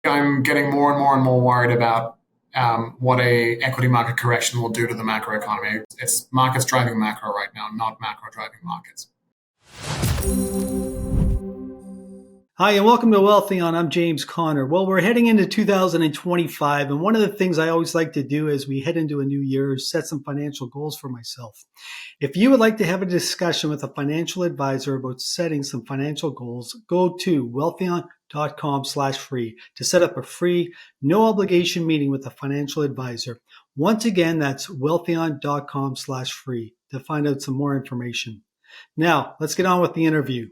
I'm getting more and more and more worried about what a equity market correction will do to the macroeconomy. It's markets driving macro right now, not macro driving markets. Hi, and welcome to Wealthion. I'm James Conner. Well, we're heading into 2025, and one of the things I always like to do as we head into a new year is set some financial goals for myself. If you would like to have a discussion with a financial advisor about setting some financial goals, go to wealthion.com/free to set up a free, no obligation meeting with a financial advisor. Once again, that's wealthion.com/free to find out some more information. Now, let's get on with the interview.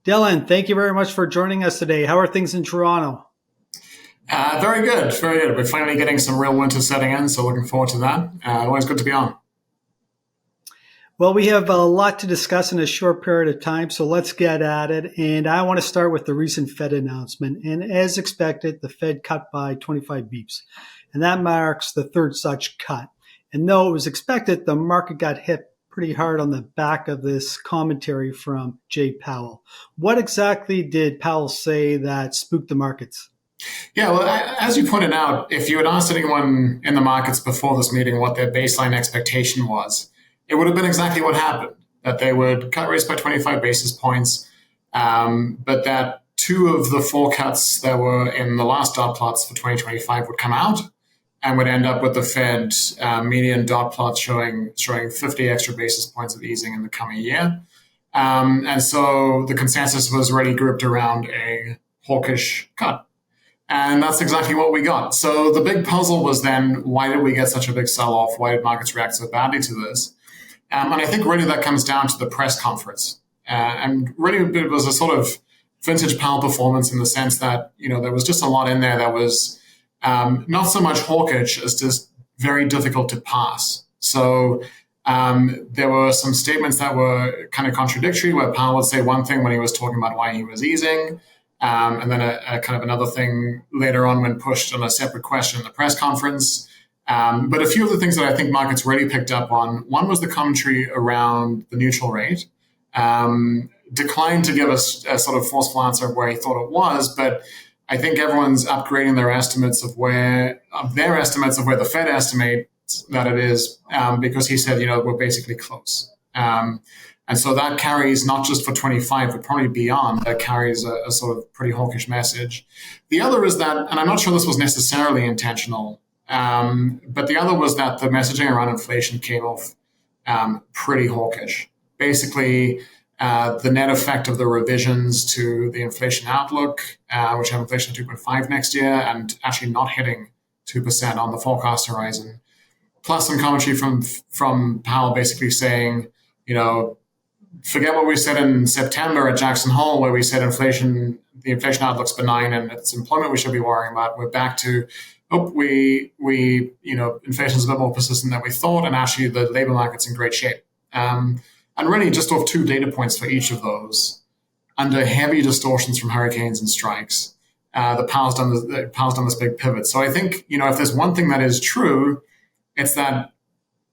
Dylan, thank you very much for joining us today. How are things in Toronto? Very good, very good. We're finally getting some real winter setting in, so looking forward to that. Always good to be on. Well, we have a lot to discuss in a short period of time, so let's get at it. And I want to start with the recent Fed announcement. And as expected, the Fed cut by 25 beeps. And that marks the third such cut. And though it was expected, the market got hit pretty hard on the back of this commentary from Jay Powell. What exactly did Powell say that spooked the markets? Yeah, well, as you pointed out, if you had asked anyone in the markets before this meeting what their baseline expectation was, it would have been exactly what happened, that they would cut rates by 25 basis points, but that two of the four cuts that were in the last dot plots for 2025 would come out and would end up with the Fed median dot plot showing 50 extra basis points of easing in the coming year. And so the consensus was really grouped around a hawkish cut. And that's exactly what we got. So the big puzzle was then, why did we get such a big sell-off? Why did markets react so badly to this? And I think really that comes down to the press conference. And really it was a sort of vintage Powell performance in the sense that, there was just a lot in there that was not so much hawkish as just very difficult to pass. So there were some statements that were kind of contradictory, where Powell would say one thing when he was talking about why he was easing, and then a kind of another thing later on when pushed on a separate question in the press conference. But a few of the things that I think markets really picked up on, one was the commentary around the neutral rate. Declined to give us a sort of forceful answer of where he thought it was, but I think everyone's upgrading their estimates of where the Fed estimates that it is, because he said, we're basically close. And so that carries not just for 25, but probably beyond, that carries a sort of pretty hawkish message. The other is that, and I'm not sure this was necessarily intentional, but the other was that the messaging around inflation came off pretty hawkish. Basically, the net effect of the revisions to the inflation outlook, which have inflation of 2.5 next year, and actually not hitting 2% on the forecast horizon, plus some commentary from Powell basically saying, forget what we said in September at Jackson Hole, where we said the inflation outlook's benign and it's employment we should be worrying about. We're back to, inflation's a bit more persistent than we thought, and actually the labor market's in great shape. And really just off two data points for each of those, under heavy distortions from hurricanes and strikes, the Powell's done this big pivot. So I think, if there's one thing that is true, it's that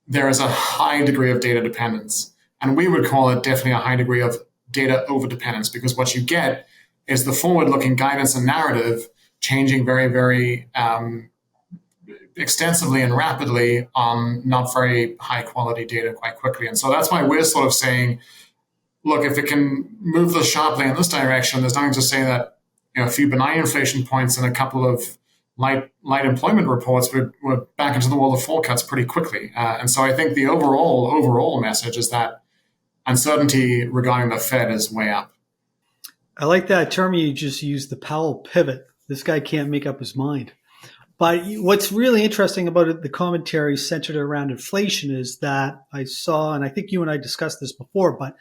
there is a high degree of data dependence. And we would call it definitely a high degree of data overdependence, because what you get is the forward-looking guidance and narrative changing very, very extensively and rapidly on not very high quality data quite quickly. And so that's why we're sort of saying, look, if it can move this sharply in this direction, there's nothing to say that a few benign inflation points and a couple of light employment reports, we're back into the world of full cuts pretty quickly. And so I think the overall message is that uncertainty regarding the Fed is way up. I like that term you just used, the Powell pivot. This guy can't make up his mind. But what's really interesting about it, the commentary centered around inflation, is that I saw, and I think you and I discussed this before, but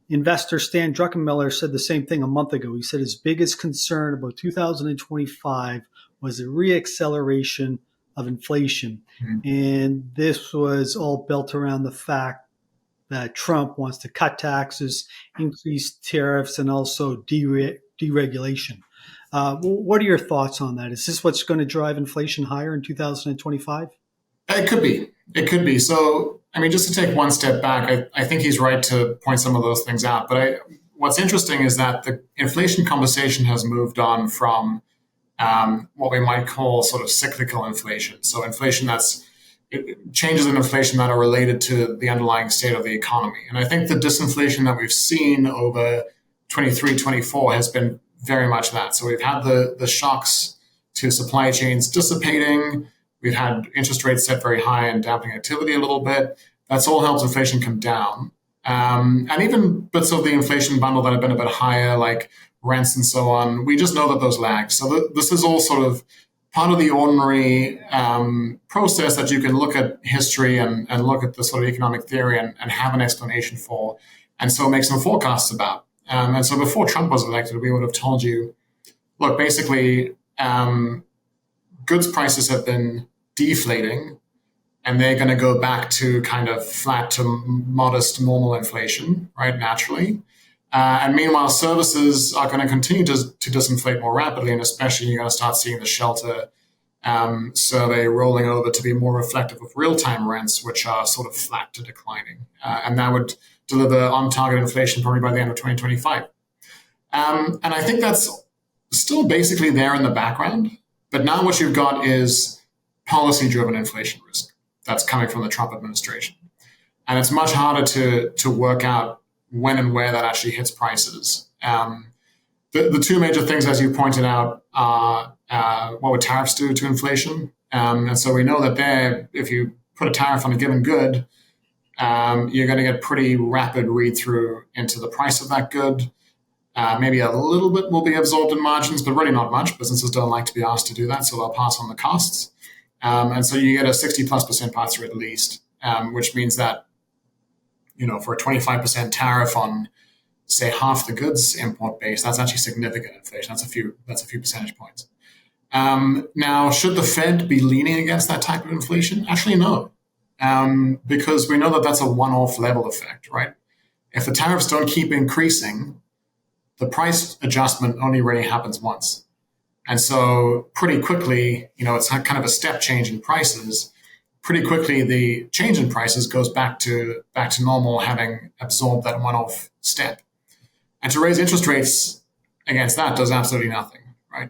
investor Stan Druckenmiller said the same thing a month ago. He said his biggest concern about 2025 was a reacceleration of inflation. Mm-hmm. And this was all built around the fact that Trump wants to cut taxes, increase tariffs, and also deregulation. What are your thoughts on that? Is this what's going to drive inflation higher in 2025? It could be. So, just to take one step back, I think he's right to point some of those things out. But what's interesting is that the inflation conversation has moved on from what we might call sort of cyclical inflation. So inflation changes in inflation that are related to the underlying state of the economy. And I think the disinflation that we've seen over 23, 24 has been very much that. So we've had the shocks to supply chains dissipating. We've had interest rates set very high and dampening activity a little bit. That's all helped inflation come down. And even bits of the inflation bundle that have been a bit higher, like rents and so on, we just know that those lag. So this is all sort of part of the ordinary process that you can look at history and look at the sort of economic theory and have an explanation for, and so make some forecasts about. And so before Trump was elected, we would have told you, look, basically, goods prices have been deflating, and they're going to go back to kind of flat to modest normal inflation, right, naturally. And meanwhile, services are going to continue to disinflate more rapidly, and especially you're going to start seeing the shelter survey rolling over to be more reflective of real-time rents, which are sort of flat to declining. And that would deliver on-target inflation probably by the end of 2025. And I think that's still basically there in the background. But now what you've got is policy-driven inflation risk that's coming from the Trump administration. And it's much harder to work out when and where that actually hits prices. The two major things, as you pointed out, are what would tariffs do to inflation? And so we know that there, if you put a tariff on a given good, you're going to get pretty rapid read-through into the price of that good. Maybe a little bit will be absorbed in margins, but really not much. Businesses don't like to be asked to do that, so they'll pass on the costs. And so you get a 60+% pass-through at least, which means that, for a 25% tariff on, say, half the goods import base, that's actually significant inflation. That's a few percentage points. Now, should the Fed be leaning against that type of inflation? Actually, no, because we know that that's a one-off level effect, right? If the tariffs don't keep increasing, the price adjustment only really happens once. And so pretty quickly, it's kind of a step change in prices. Pretty quickly, the change in prices goes back to normal, having absorbed that one-off step. And to raise interest rates against that does absolutely nothing, right?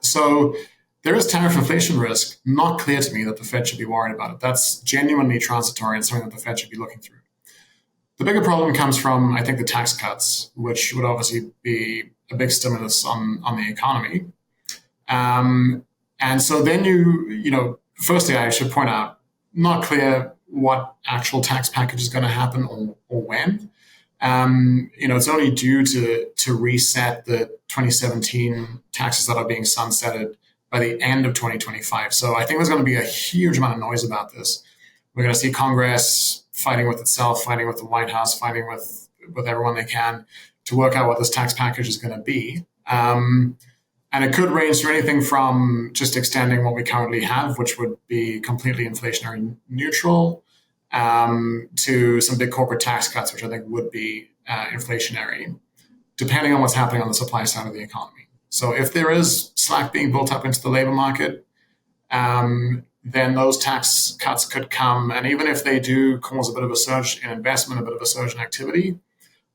So there is tariff inflation risk. Not clear to me that the Fed should be worried about it. That's genuinely transitory and something that the Fed should be looking through. The bigger problem comes from, I think, the tax cuts, which would obviously be a big stimulus on the economy. And so then firstly, I should point out, not clear what actual tax package is going to happen or when. It's only due to reset the 2017 taxes that are being sunsetted by the end of 2025. So I think there's going to be a huge amount of noise about this. We're going to see Congress fighting with itself, fighting with the White House, fighting with everyone they can to work out what this tax package is going to be. And it could range from anything from just extending what we currently have, which would be completely inflationary neutral, to some big corporate tax cuts, which I think would be inflationary, depending on what's happening on the supply side of the economy. So if there is slack being built up into the labor market, then those tax cuts could come. And even if they do cause a bit of a surge in investment, a bit of a surge in activity,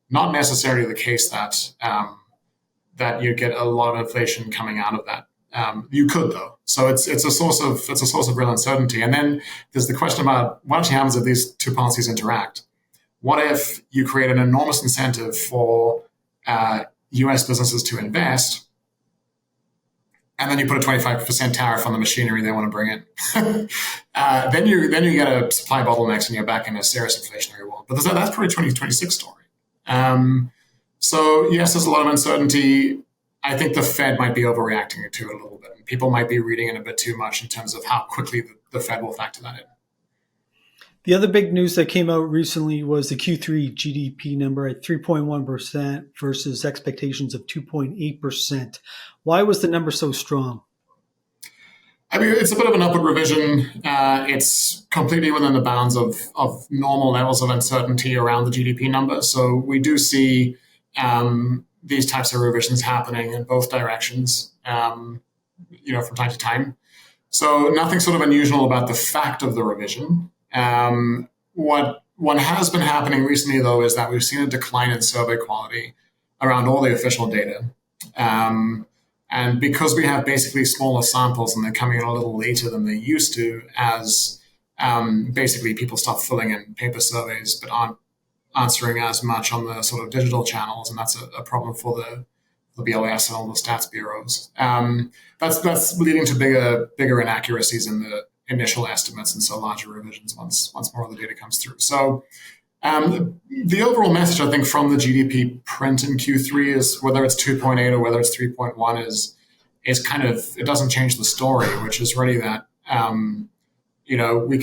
not necessarily the case that you get a lot of inflation coming out of that. You could, though. So it's a source of real uncertainty. And then there's the question about what actually happens if these two policies interact. What if you create an enormous incentive for U.S. businesses to invest, and then you put a 25% tariff on the machinery they want to bring in? Then you get a supply bottlenecks, and you're back in a serious inflationary world. But that's probably a 2026 story. So yes, there's a lot of uncertainty. I think the Fed might be overreacting to it a little bit. People might be reading in a bit too much in terms of how quickly the Fed will factor that in. The other big news that came out recently was the Q3 GDP number at 3.1% versus expectations of 2.8%. Why was the number so strong? I mean, it's a bit of an upward revision. It's completely within the bounds of normal levels of uncertainty around the GDP number. So we do see these types of revisions happening in both directions, from time to time. So nothing sort of unusual about the fact of the revision. What has been happening recently, though, is that we've seen a decline in survey quality around all the official data. And because we have basically smaller samples and they're coming in a little later than they used to, as basically people start filling in paper surveys but aren't answering as much on the sort of digital channels, and that's a problem for the BLS and all the stats bureaus. That's leading to bigger inaccuracies in the initial estimates, and so larger revisions once more of the data comes through. So the overall message, I think, from the GDP print in Q3 is whether it's 2.8 or whether it's 3.1 is kind of, it doesn't change the story, which is really that we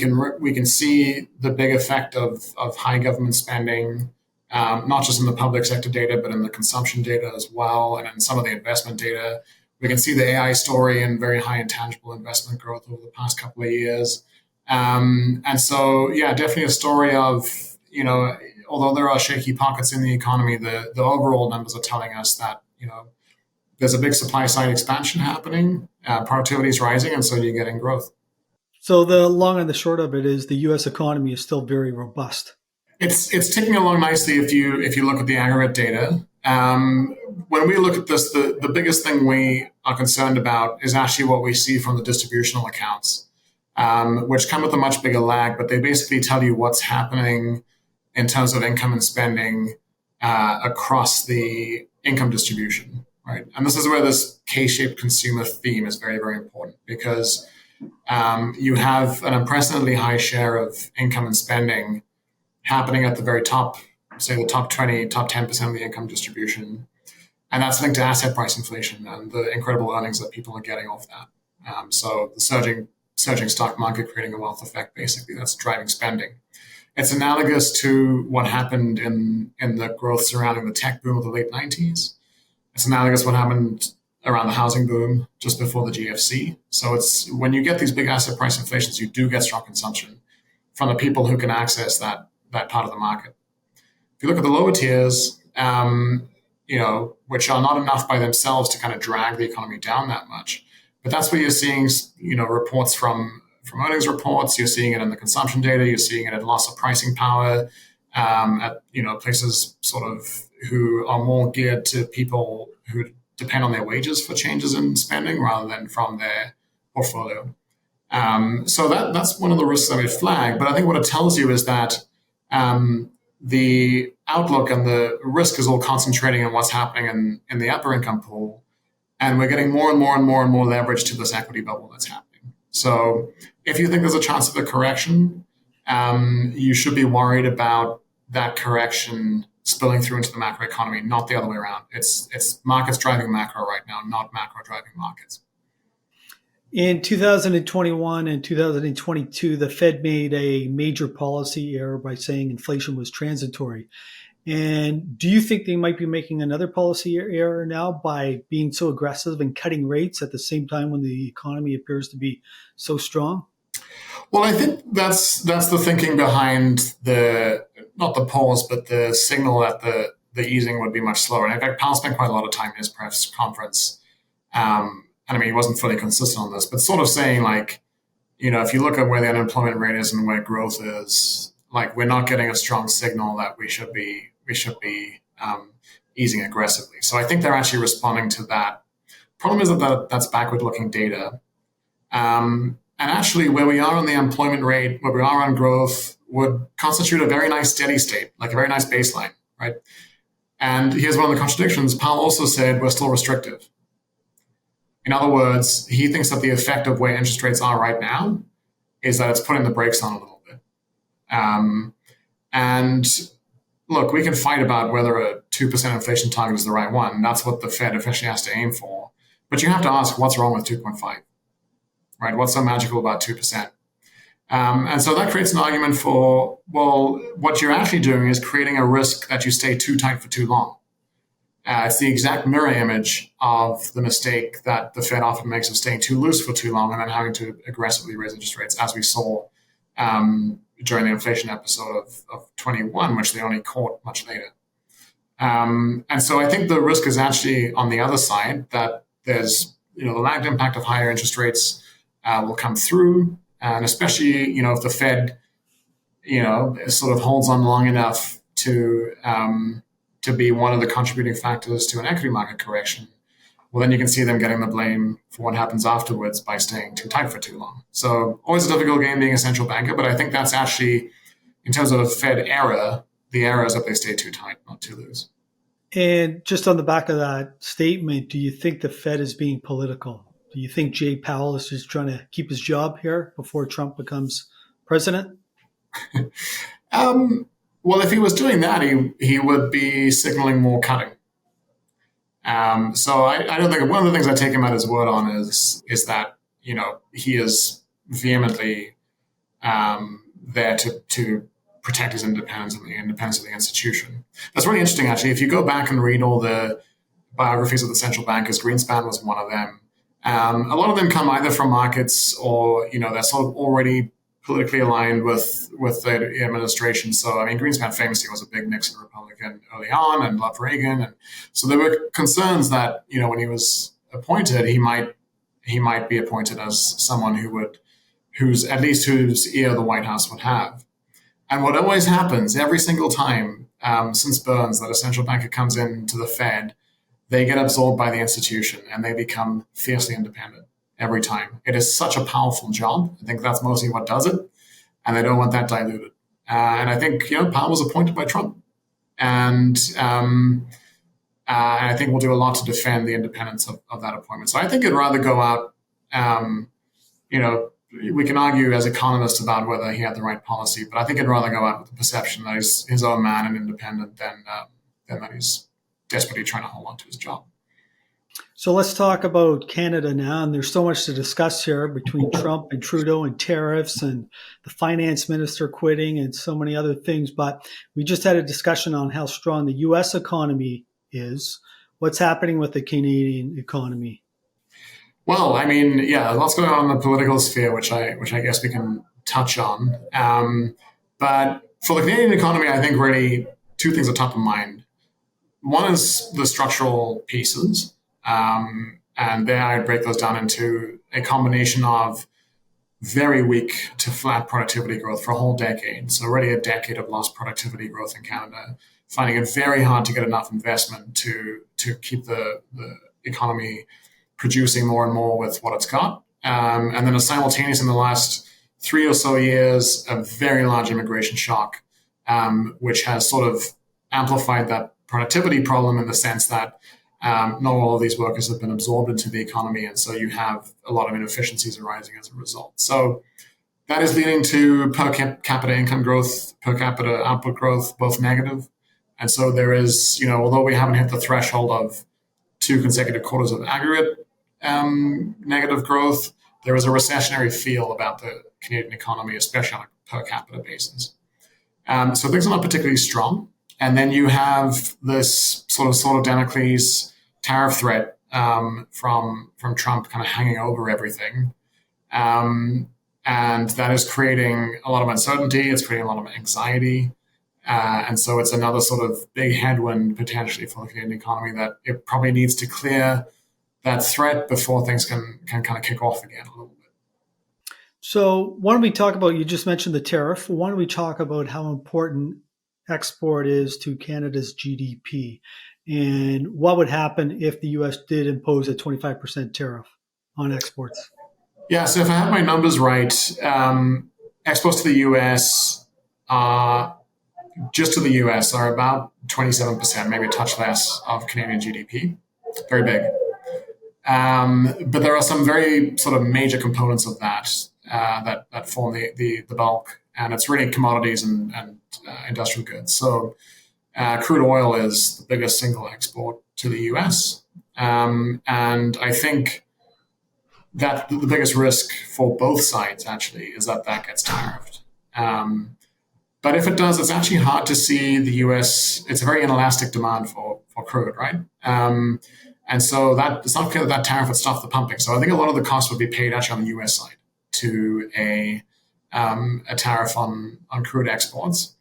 can see the big effect of high government spending, not just in the public sector data, but in the consumption data as well, and in some of the investment data. We can see the AI story and very high intangible investment growth over the past couple of years. And so, yeah, definitely a story of, although there are shaky pockets in the economy, the overall numbers are telling us that, there's a big supply side expansion happening, productivity is rising, and so you're getting growth. So the long and the short of it is the U.S. economy is still very robust. It's ticking along nicely if you look at the aggregate data. When we look at this, the biggest thing we are concerned about is actually what we see from the distributional accounts, which come with a much bigger lag, but they basically tell you what's happening in terms of income and spending across the income distribution, right? And this is where this K-shaped consumer theme is very, very important, because you have an unprecedentedly high share of income and spending happening at the very top, say the top 20, top 10% of the income distribution. And that's linked to asset price inflation and the incredible earnings that people are getting off that. So the surging stock market creating a wealth effect, basically, that's driving spending. It's analogous to what happened in the growth surrounding the tech boom of the late 90s. It's analogous to what happened around the housing boom just before the GFC. So it's when you get these big asset price inflations, you do get strong consumption from the people who can access that part of the market. If you look at the lower tiers, which are not enough by themselves to kind of drag the economy down that much, but that's where you're seeing, reports from earnings reports. You're seeing it in the consumption data. You're seeing it in loss of pricing power at places sort of who are more geared to people who depend on their wages for changes in spending rather than from their portfolio. So that's one of the risks that we flag. But I think what it tells you is that the outlook and the risk is all concentrating on what's happening in the upper income pool. And we're getting more and more and more and more leverage to this equity bubble that's happening. So if you think there's a chance of a correction, you should be worried about that correction spilling through into the macroeconomy, not the other way around. It's markets driving macro right now, not macro driving markets. In 2021 and 2022, the Fed made a major policy error by saying inflation was transitory. And do you think they might be making another policy error now by being so aggressive and cutting rates at the same time when the economy appears to be so strong? Well, I think that's the thinking behind not the pause, but the signal that the easing would be much slower. And in fact, Powell spent quite a lot of time in his press conference. And I mean, he wasn't fully consistent on this, but sort of saying if you look at where the unemployment rate is and where growth is, we're not getting a strong signal that we should be easing aggressively. So I think they're actually responding to that. Problem is that's backward-looking data. And actually, where we are on the employment rate, where we are on growth, would constitute a very nice steady state, like a very nice baseline, right? And here's one of the contradictions. Powell also said we're still restrictive. In other words, he thinks that the effect of where interest rates are right now is that it's putting the brakes on a little bit. And look, we can fight about whether a 2% inflation target is the right one. That's what the Fed officially has to aim for. But you have to ask, what's wrong with 2.5? Right? What's so magical about 2%? And so that creates an argument for, well, what you're actually doing is creating a risk that you stay too tight for too long. It's the exact mirror image of the mistake that the Fed often makes of staying too loose for too long and then having to aggressively raise interest rates, as we saw during the inflation episode of 21, which they only caught much later. And so I think the risk is actually on the other side, that there's the lagged impact of higher interest rates will come through, and especially if the Fed sort of holds on long enough to to be one of the contributing factors to an equity market correction, well, then you can see them getting the blame for what happens afterwards by staying too tight for too long. So always a difficult game being a central banker, but I think that's actually, in terms of Fed error, the error is that they stay too tight, not too loose. And just on the back of that statement, do you think the Fed is being political? Do you think Jay Powell is just trying to keep his job here before Trump becomes president? Well, if he was doing that, he would be signaling more cutting. So I don't think, one of the things I take him at his word on is that, he is vehemently there to protect his independence and the independence of the institution. That's really interesting, actually. If you go back and read all the biographies of the central bankers, Greenspan was one of them. A lot of them come either from markets or, they're sort of already politically aligned with the administration. So, I mean, Greenspan famously was a big Nixon Republican early on and loved Reagan. And so there were concerns that, when he was appointed, he might be appointed as someone whose ear the White House would have. And what always happens every single time since Burns that a central banker comes into the Fed, they get absorbed by the institution and they become fiercely independent every time. It is such a powerful job. I think that's mostly what does it. And they don't want that diluted. And I think, Powell was appointed by Trump. And I think we'll do a lot to defend the independence of that appointment. So I think it'd rather go out, we can argue as economists about whether he had the right policy, but I think it'd rather go out with the perception that he's his own man and independent than that he's desperately trying to hold on to his job. So let's talk about Canada now. And there's so much to discuss here between Trump and Trudeau and tariffs and the finance minister quitting and so many other things. But we just had a discussion on how strong the U.S. economy is. What's happening with the Canadian economy? Well, I mean, lots going on in the political sphere, which I guess we can touch on. But for the Canadian economy, I think really two things are top of mind. One is the structural pieces. And there I'd break those down into a combination of very weak to flat productivity growth for a whole decade. So already a decade of lost productivity growth in Canada, finding it very hard to get enough investment to keep the economy producing more and more with what it's got. And then a simultaneous in the last 3 or so years, a very large immigration shock, which has sort of amplified that productivity problem in the sense that not all of these workers have been absorbed into the economy, and so you have a lot of inefficiencies arising as a result. So that is leading to per capita income growth, per capita output growth, both negative. And so there is, although we haven't hit the threshold of 2 consecutive quarters of aggregate negative growth, there is a recessionary feel about the Canadian economy, especially on a per capita basis. So things are not particularly strong. And then you have this sort of Damocles tariff threat from Trump kind of hanging over everything. And that is creating a lot of uncertainty. It's creating a lot of anxiety. And so it's another sort of big headwind potentially for the Canadian economy that it probably needs to clear that threat before things can kind of kick off again a little bit. So why don't we talk about, you just mentioned the tariff. Why don't we talk about how important export is to Canada's GDP and what would happen if the U.S. did impose a 25% tariff on exports? Yeah, so if I have my numbers right, exports to the U.S. Just to the U.S. are about 27%, maybe a touch less of Canadian GDP. Very big. But there are some very sort of major components of that that form the bulk, and it's really commodities and industrial goods. So crude oil is the biggest single export to the U.S. And I think that the biggest risk for both sides actually is that gets tariffed. But if it does, it's actually hard to see the U.S. It's a very inelastic demand for crude, right? And so that it's not clear that tariff would stop the pumping. So I think a lot of the cost would be paid actually on the U.S. side to a tariff on crude exports.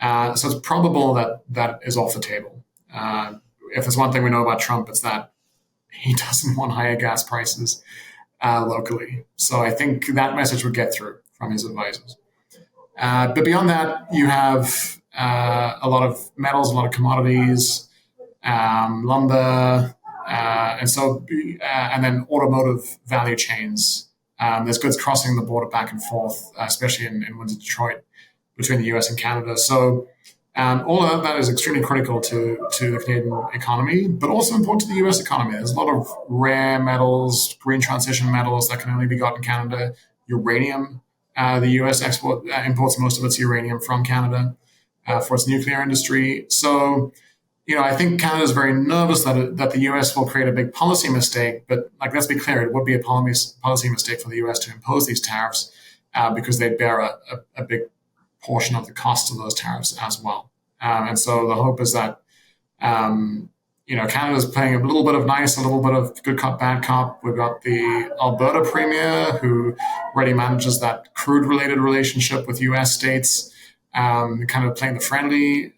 So it's probable that is off the table. If there's one thing we know about Trump, it's that he doesn't want higher gas prices locally. So I think that message would get through from his advisors. But beyond that, you have a lot of metals, a lot of commodities, lumber, and then automotive value chains. There's goods crossing the border back and forth, especially in Windsor, Detroit, between the US and Canada. So all of that is extremely critical to the Canadian economy, but also important to the US economy. There's a lot of rare metals, green transition metals that can only be got in Canada. Uranium, the US imports most of its uranium from Canada for its nuclear industry. So, I think Canada is very nervous that the US will create a big policy mistake. But let's be clear, it would be a policy mistake for the US to impose these tariffs because they bear a big portion of the cost of those tariffs as well. And so the hope is that, Canada's playing a little bit of nice, a little bit of good cop, bad cop. We've got the Alberta Premier who already manages that crude-related relationship with U.S. states, kind of playing the friendly,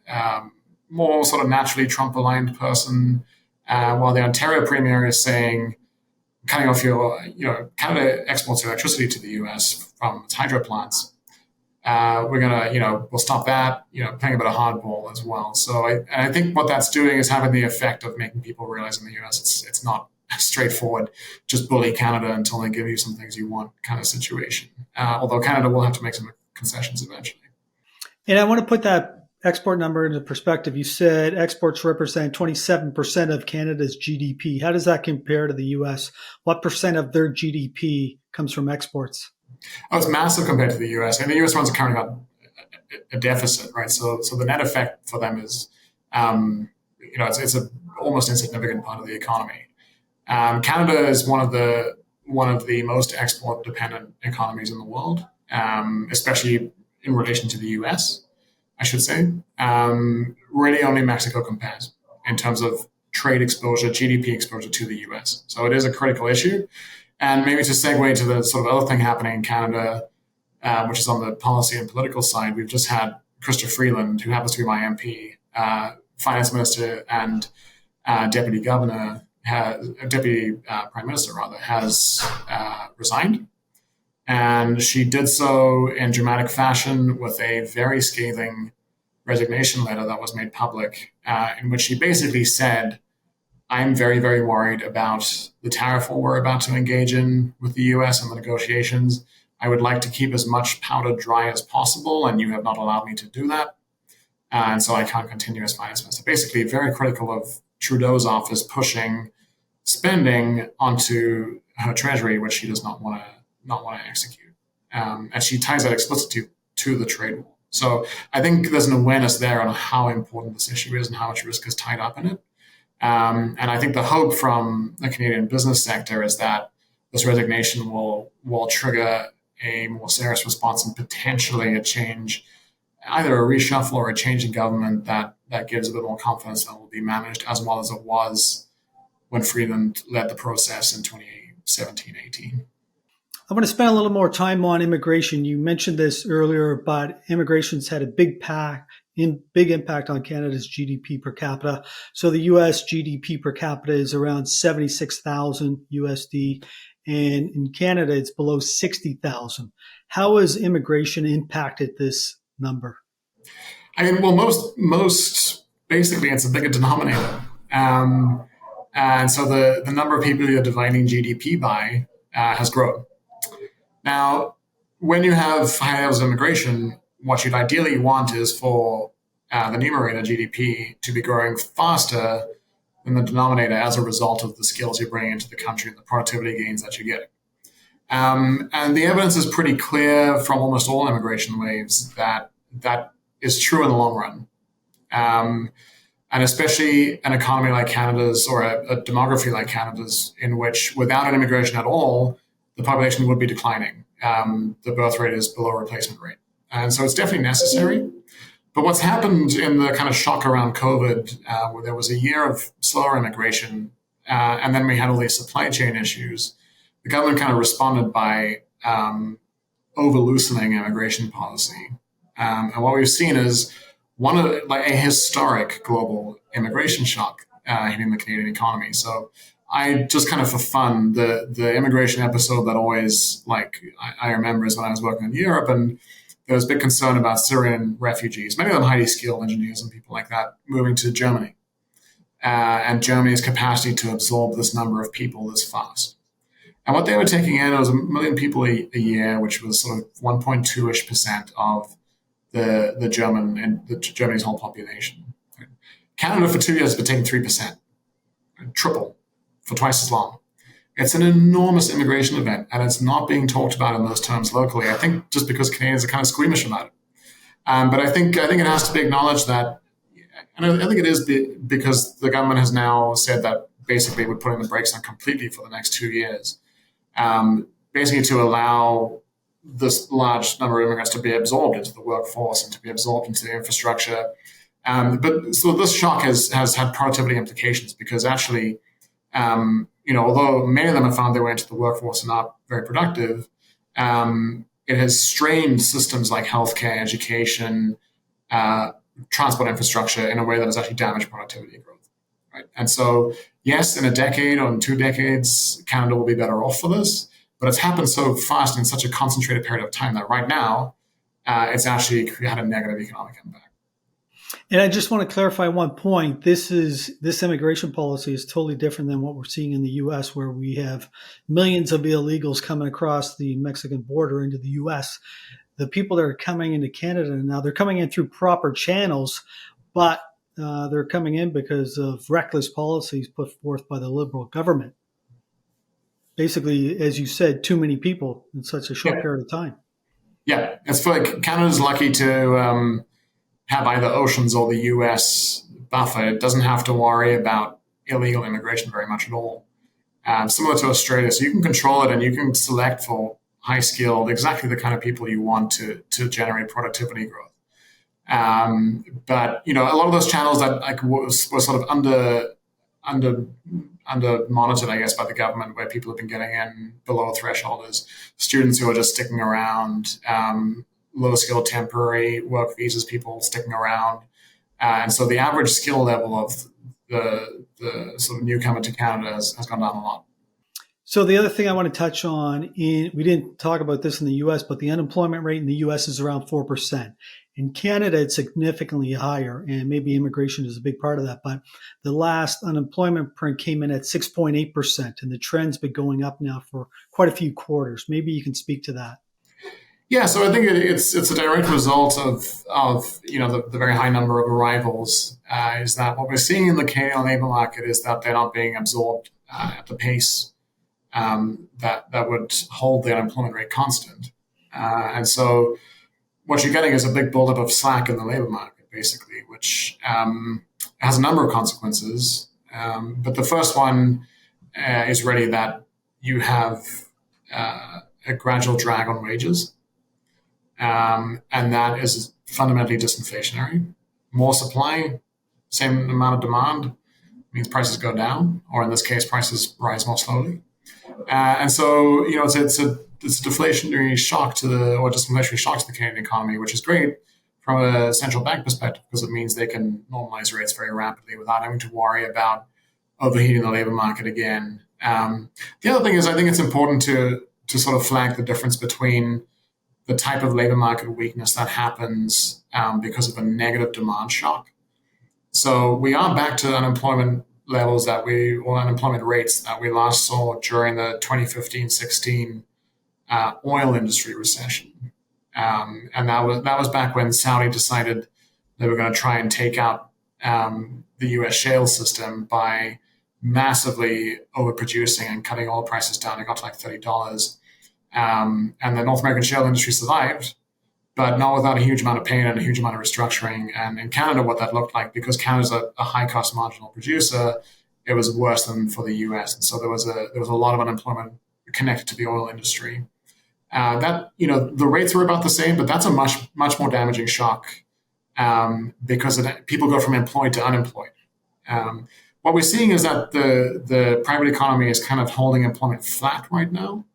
more sort of naturally Trump-aligned person, while the Ontario Premier is saying, cutting off Canada exports electricity to the U.S. from its hydro plants. We'll stop that, playing a bit of hardball as well. So I think what that's doing is having the effect of making people realize in the US it's not straightforward, just bully Canada until they give you some things you want kind of situation. Although Canada will have to make some concessions eventually. And I want to put that export number into perspective. You said exports represent 27% of Canada's GDP. How does that compare to the US? What percent of their GDP comes from exports? Oh, it's massive compared to the U.S. And the U.S. ones are currently got a deficit, right? So the net effect for them is, it's a almost insignificant part of the economy. Canada is one of the most export dependent economies in the world, especially in relation to the U.S. I should say. Really, only Mexico compares in terms of trade exposure, GDP exposure to the U.S. So it is a critical issue. And maybe to segue to the sort of other thing happening in Canada, which is on the policy and political side, we've just had Chrystia Freeland, who happens to be my MP, finance minister and deputy prime minister has resigned. And she did so in dramatic fashion with a very scathing resignation letter that was made public, in which she basically said, I'm very, very worried about the tariff war we're about to engage in with the US and the negotiations. I would like to keep as much powder dry as possible, and you have not allowed me to do that. And so I can't continue as finance minister. Basically, very critical of Trudeau's office pushing spending onto her treasury, which she does not want to execute. And she ties that explicitly to the trade war. So I think there's an awareness there on how important this issue is and how much risk is tied up in it. And I think the hope from the Canadian business sector is that this resignation will trigger a more serious response and potentially a change, either a reshuffle or a change in government that gives a bit more confidence that will be managed as well as it was when Freeland led the process in 2017-18. I want to spend a little more time on immigration. You mentioned this earlier, but immigration's had a big impact on Canada's GDP per capita. So the U.S. GDP per capita is around 76,000 USD, and in Canada it's below 60,000. How has immigration impacted this number? I mean, well, most basically it's a bigger denominator, and so the number of people you're dividing GDP by has grown. Now, when you have high levels of immigration, what you'd ideally want is for the numerator GDP to be growing faster than the denominator as a result of the skills you bring into the country and the productivity gains that you're getting. And the evidence is pretty clear from almost all immigration waves that is true in the long run. And especially an economy like Canada's or a demography like Canada's, in which without an immigration at all, the population would be declining. The birth rate is below replacement rate. And so it's definitely necessary. But what's happened in the kind of shock around COVID, where there was a year of slower immigration, and then we had all these supply chain issues, the government kind of responded by over-loosening immigration policy. And what we've seen is a historic global immigration shock hitting the Canadian economy. So I just kind of for fun, the immigration episode that always I remember is when I was working in Europe and there was big concern about Syrian refugees, many of them highly skilled engineers and people like that, moving to Germany. And Germany's capacity to absorb this number of people this fast. And what they were taking in was 1 million people a year, which was sort of 1.2-ish% of the Germany's whole population. Canada for 2 years has been taking 3%, triple for twice as long. It's an enormous immigration event, and it's not being talked about in those terms locally. I think just because Canadians are kind of squeamish about it. But I think it has to be acknowledged that, and I think it is because the government has now said that basically we're putting the brakes on completely for the next 2 years, basically to allow this large number of immigrants to be absorbed into the workforce and to be absorbed into the infrastructure. But so this shock has had productivity implications because actually, although many of them have found their way into the workforce and not very productive, it has strained systems like healthcare, education, transport infrastructure in a way that has actually damaged productivity and growth. Right? And so, yes, in a decade or in 2 decades, Canada will be better off for this, but it's happened so fast in such a concentrated period of time that right now, it's actually had a negative economic impact. And I just want to clarify one point. This immigration policy is totally different than what we're seeing in the U.S., where we have millions of illegals coming across the Mexican border into the U.S. The people that are coming into Canada now, they're coming in through proper channels, but they're coming in because of reckless policies put forth by the Liberal government. Basically, as you said, too many people in such a short period of time. Yeah, it's like Canada's lucky to have either oceans or the U.S. buffer. It doesn't have to worry about illegal immigration very much at all. Similar to Australia, so you can control it and you can select for high-skilled, exactly the kind of people you want to generate productivity growth. But a lot of those channels that were sort of under monitored, I guess, by the government, where people have been getting in below threshold, is students who are just sticking around, low-skilled temporary work visas, people sticking around. And so the average skill level of the sort of newcomer to Canada has gone down a lot. So the other thing I want to touch on, we didn't talk about this in the U.S., but the unemployment rate in the U.S. is around 4%. In Canada, it's significantly higher, and maybe immigration is a big part of that. But the last unemployment print came in at 6.8%, and the trend's been going up now for quite a few quarters. Maybe you can speak to that. Yeah, so I think it's a direct result of the very high number of arrivals. Is that what we're seeing in the Canadian labor market is that they're not being absorbed at the pace that would hold the unemployment rate constant. And so what you're getting is a big buildup of slack in the labor market, basically, which has a number of consequences. But the first one is really that you have a gradual drag on wages. And that is fundamentally disinflationary. More supply, same amount of demand, means prices go down, or in this case, prices rise more slowly. And so, it's a deflationary shock or disinflationary shock to the Canadian economy, which is great from a central bank perspective because it means they can normalize rates very rapidly without having to worry about overheating the labor market again. The other thing is, I think it's important to sort of flag the difference between the type of labor market weakness that happens because of a negative demand shock. So we are back to unemployment levels or unemployment rates that we last saw during the 2015-16 oil industry recession. And that was back when Saudi decided they were going to try and take out the U.S. shale system by massively overproducing and cutting oil prices down. It got to like $30. And the North American shale industry survived, but not without a huge amount of pain and a huge amount of restructuring. And in Canada, what that looked like, because Canada's a high-cost marginal producer, it was worse than for the U.S. And so there was a lot of unemployment connected to the oil industry. The rates were about the same, but that's a much more damaging shock because people go from employed to unemployed. What we're seeing is that the private economy is kind of holding employment flat right now.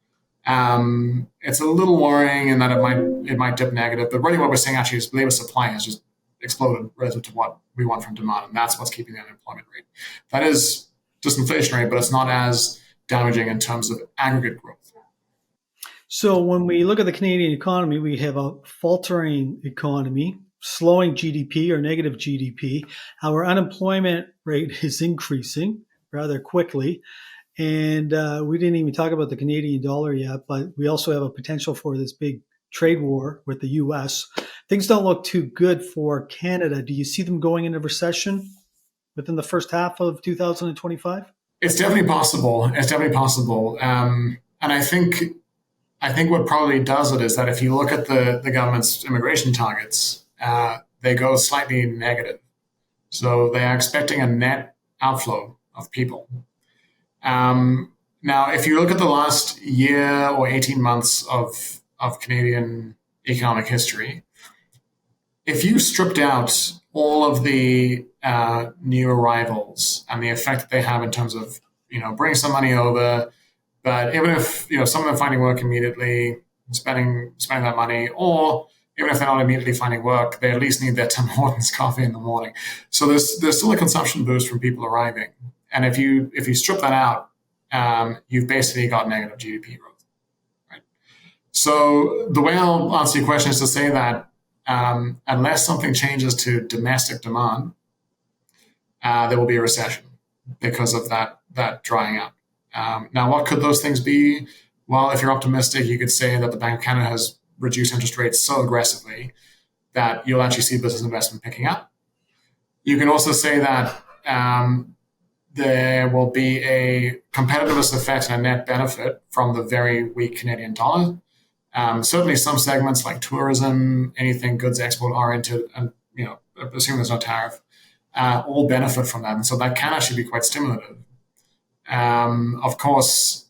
It's a little worrying in that it might dip negative, but really what we're seeing actually is labor supply has just exploded relative to what we want from demand, and that's what's keeping the unemployment rate. That is disinflationary, but it's not as damaging in terms of aggregate growth. So when we look at the Canadian economy, we have a faltering economy, slowing GDP or negative GDP. Our unemployment rate is increasing rather quickly. And we didn't even talk about the Canadian dollar yet, but we also have a potential for this big trade war with the US. Things don't look too good for Canada. Do you see them going into recession within the first half of 2025? It's definitely possible. It's definitely possible. And I think what probably does it is that if you look at the government's immigration targets, they go slightly negative. So they are expecting a net outflow of people. Now, if you look at the last year or 18 months of Canadian economic history, if you stripped out all of the new arrivals and the effect that they have in terms of, bringing some money over, but even if, some of them finding work immediately, spending that money, or even if they're not immediately finding work, they at least need their Tim Hortons coffee in the morning. So there's still a consumption boost from people arriving. And if you strip that out, you've basically got negative GDP growth, right? So the way I'll answer your question is to say that unless something changes to domestic demand, there will be a recession because of that drying up. Now, what could those things be? Well, if you're optimistic, you could say that the Bank of Canada has reduced interest rates so aggressively that you'll actually see business investment picking up. You can also say that there will be a competitiveness effect and a net benefit from the very weak Canadian dollar. Certainly some segments like tourism, anything goods export oriented, and assuming there's no tariff, all benefit from that. And so that can actually be quite stimulative. Of course,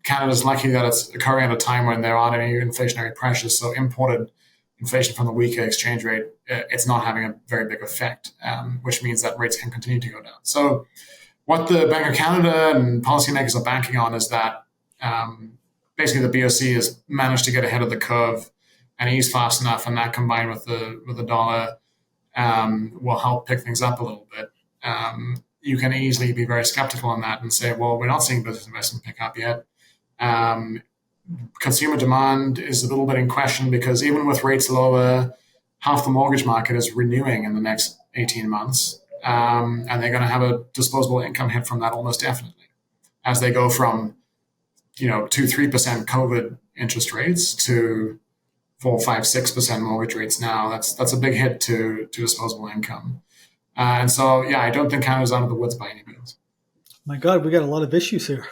Canada's lucky that it's occurring at a time when there aren't any inflationary pressures. So imported inflation from the weaker exchange rate, it's not having a very big effect, which means that rates can continue to go down. So what the Bank of Canada and policymakers are banking on is that basically the BOC has managed to get ahead of the curve and ease fast enough, and that combined with the dollar will help pick things up a little bit. You can easily be very skeptical on that and say, well, we're not seeing business investment pick up yet. Consumer demand is a little bit in question because even with rates lower, half the mortgage market is renewing in the next 18 months. And they're going to have a disposable income hit from that almost definitely as they go from 2-3% COVID interest rates to 4-5-6% mortgage rates now. That's a big hit to disposable income. And so, I don't think Canada's out of the woods by any means. My God, we got a lot of issues here.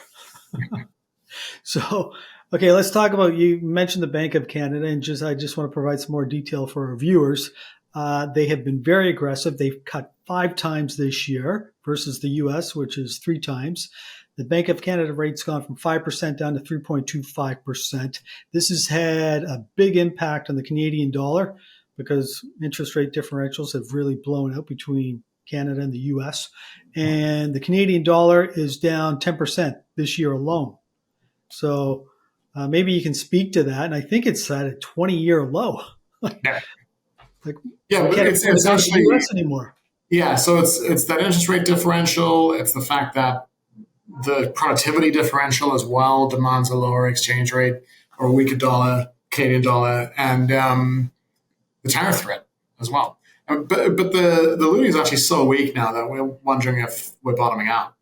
So, okay, let's talk about, you mentioned the Bank of Canada, and I just want to provide some more detail for our viewers. They have been very aggressive. They've cut 5 times this year versus the U.S., which is 3 times. The Bank of Canada rate's gone from 5% down to 3.25%. This has had a big impact on the Canadian dollar because interest rate differentials have really blown out between Canada and the U.S. And the Canadian dollar is down 10% this year alone. So maybe you can speak to that. And I think it's at a 20-year low. But it's not the U.S. anymore. Yeah, so it's that interest rate differential. It's the fact that the productivity differential as well demands a lower exchange rate or a weaker dollar, Canadian dollar, and the tariff threat as well. But the loonie is actually so weak now that we're wondering if we're bottoming out.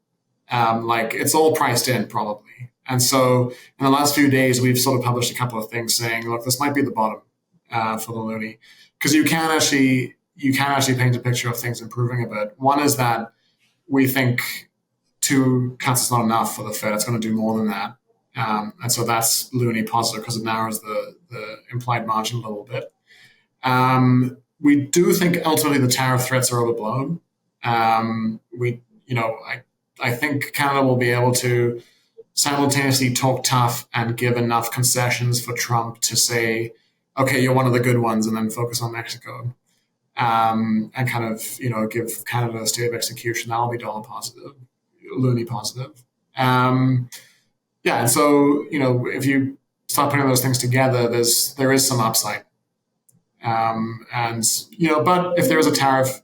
It's all priced in probably. And so in the last few days, we've sort of published a couple of things saying, look, this might be the bottom for the loonie, because you can actually paint a picture of things improving a bit. One is that we think 2 cuts is not enough for the Fed. It's going to do more than that. And so that's loonie positive because it narrows the implied margin a little bit. We do think ultimately the tariff threats are overblown. I think Canada will be able to simultaneously talk tough and give enough concessions for Trump to say, okay, you're one of the good ones, and then focus on Mexico. And kind of, give Canada a state of execution. That'll be dollar positive, loonie positive. And so, if you start putting those things together, there is some upside. But if there is a tariff,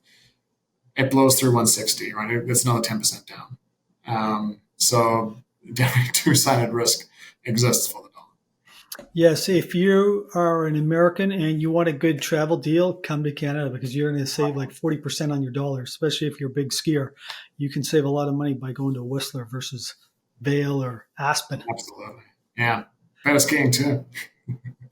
it blows through 160, right? It's another 10% down. So definitely 2-sided risk exists for the dollar. Yes, if you are an American and you want a good travel deal, come to Canada because you're going to save like 40% on your dollar, especially if you're a big skier. You can save a lot of money by going to Whistler versus Vail or Aspen. Absolutely. Yeah. Better skiing too.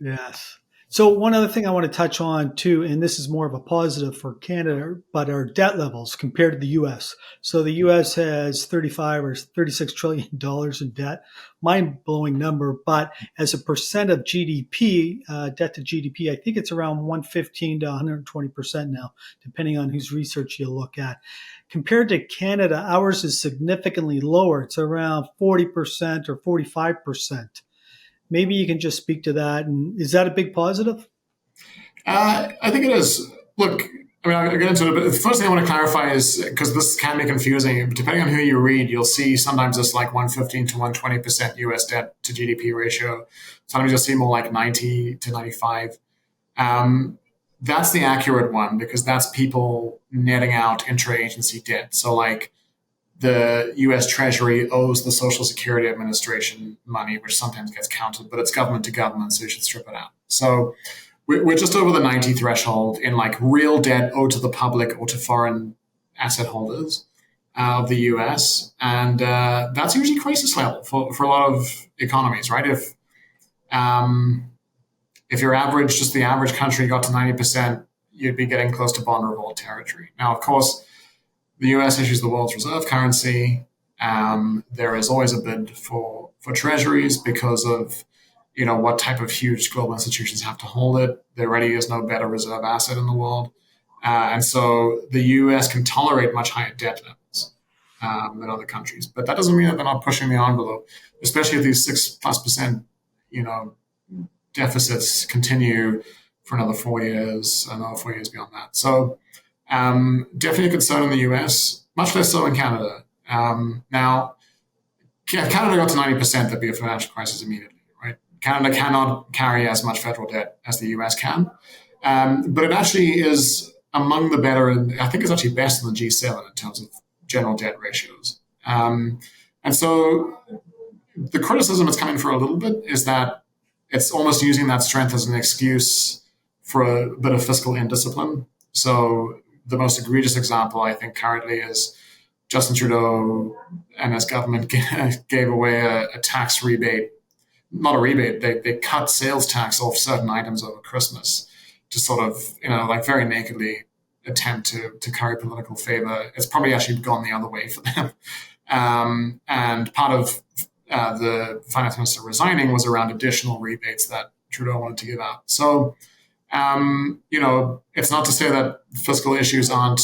Yes. So one other thing I want to touch on too, and this is more of a positive for Canada, but our debt levels compared to the U.S. So the U.S. has 35 or 36 trillion dollars in debt, mind-blowing number. But as a percent of GDP, debt to GDP, I think it's around 115 to 120% now, depending on whose research you look at. Compared to Canada, ours is significantly lower. It's around 40% or 45%. Maybe you can just speak to that. And is that a big positive? I think it is. Look, I mean, I'll get into it, but the first thing I want to clarify is because this can be confusing. Depending on who you read, you'll see sometimes it's like 115 to 120% US debt to GDP ratio. Sometimes you'll see more like 90 to 95. That's the accurate one because that's people netting out intra-agency debt. So, like, the US Treasury owes the Social Security Administration money, which sometimes gets counted, but it's government to government, so you should strip it out. So we're just over the 90 threshold in like real debt owed to the public or to foreign asset holders of the US. And that's usually crisis level for a lot of economies, right? If your average, just the average country got to 90%, you'd be getting close to vulnerable territory. Now, of course, the US issues the world's reserve currency. There is always a bid for treasuries because of what type of huge global institutions have to hold it. There already is no better reserve asset in the world. And so the US can tolerate much higher debt levels than other countries. But that doesn't mean that they're not pushing the envelope, especially if these 6+%, deficits continue for another 4 years, another 4 years beyond that. So definitely a concern in the US, much less so in Canada. Now, if Canada got to 90%, there'd be a financial crisis immediately, right? Canada cannot carry as much federal debt as the US can. But it actually is among the better, and I think it's actually best in the G7 in terms of general debt ratios. And so the criticism that's coming for a little bit is that it's almost using that strength as an excuse for a bit of fiscal indiscipline. So the most egregious example, I think, currently is Justin Trudeau and his government gave away a tax rebate. Not a rebate, they cut sales tax off certain items over Christmas to sort of, like very nakedly attempt to curry political favor. It's probably actually gone the other way for them. And part of the finance minister resigning was around additional rebates that Trudeau wanted to give out. So, it's not to say that fiscal issues aren't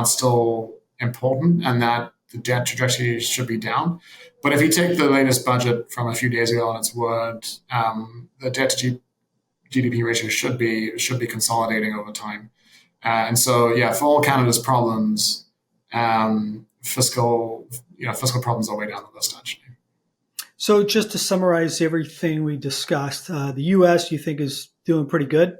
still important and that the debt trajectory should be down. But if you take the latest budget from a few days ago on its word, the debt to GDP ratio should be consolidating over time. And so, for all Canada's problems, fiscal problems are way down the list, actually. So just to summarize everything we discussed, the U.S. you think is doing pretty good,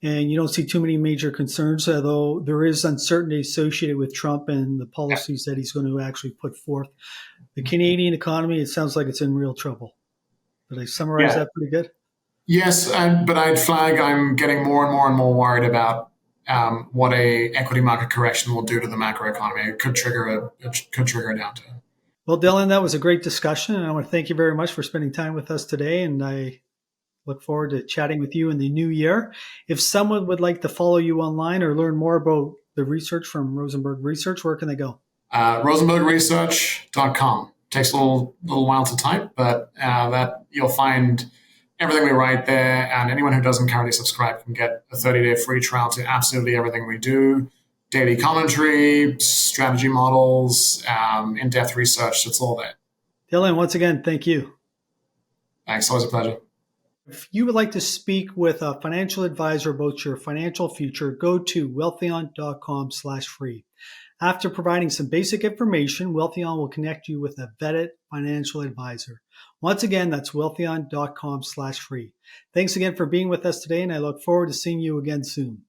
and you don't see too many major concerns, although there is uncertainty associated with Trump and the policies that he's going to actually put forth. The Canadian economy, it sounds like it's in real trouble. Did I summarize that pretty good? Yes, but I'd flag I'm getting more and more and more worried about what a equity market correction will do to the macroeconomy. It could trigger a downturn. Well, Dylan, that was a great discussion, and I want to thank you very much for spending time with us today, and I look forward to chatting with you in the new year. If someone would like to follow you online or learn more about the research from Rosenberg Research, where can they go? RosenbergResearch.com. Takes a little while to type, but that you'll find everything we write there, and anyone who doesn't currently subscribe can get a 30-day free trial to absolutely everything we do. Daily commentary, strategy models, in-depth research. It's all there. Dylan, once again, thank you. Thanks. Always a pleasure. If you would like to speak with a financial advisor about your financial future, go to wealthion.com/free. After providing some basic information, Wealthion will connect you with a vetted financial advisor. Once again, that's wealthion.com/free. Thanks again for being with us today, and I look forward to seeing you again soon.